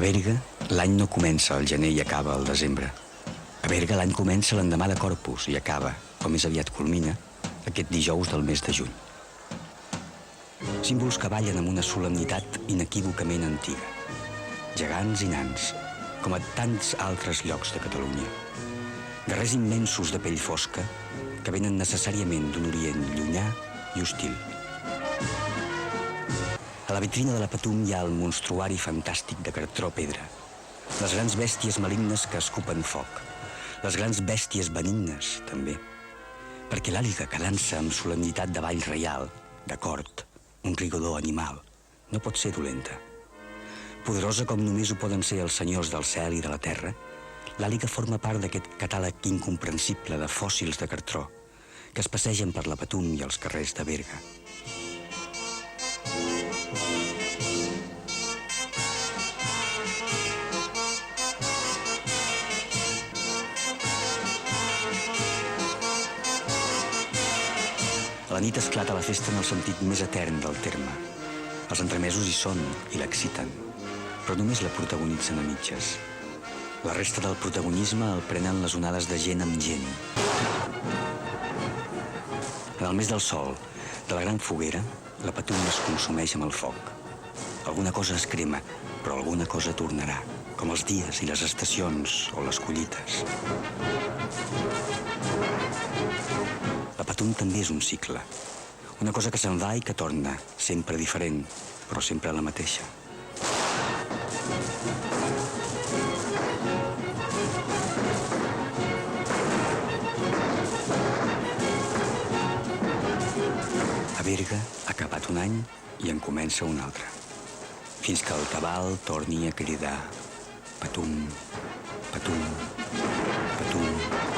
A Berga, l'any no comença al gener i acaba al desembre. A Berga, l'any comença l'endemà de Corpus i acaba, o més aviat culmina, aquest dijous del mes de juny. Símbols que ballen amb una solemnitat inequívocament antiga. Gegants i nans, com a tants altres llocs de Catalunya. Guerrers immensos de pell fosca que venen necessàriament d'un orient llunyà i hostil. A la vitrina de la Patum hi ha el monstruari fantàstic de cartró pedra. Les grans bèsties malignes que escupen foc. Les grans bèsties benignes, també. Perquè l'àliga que dansa amb solemnitat de ball reial, de cort, un rigodor animal, no pot ser dolenta. Poderosa com només ho poden ser els senyors del cel i de la terra, l'àliga forma part d'aquest catàleg incomprensible de fòssils de cartró que es passegen per la Patum i els carrers de Berga. A la nit esclata la festa en el sentit més etern del terme. Els entremesos hi són i l'exciten, però només la protagonitzen a mitges. La resta del protagonisme el prenen les onades de gent amb gent. En el mes del sol, de la gran foguera, la Patum es consumeix amb el foc. Alguna cosa es crema, però alguna cosa tornarà, com els dies i les estacions o les collites. La Patum també és un cicle. Una cosa que se'n va i que torna, sempre diferent, però sempre la mateixa. A Berga ha acabat un any i en comença un altre. Fins que el tabal torni a cridar Patum, Patum, Patum.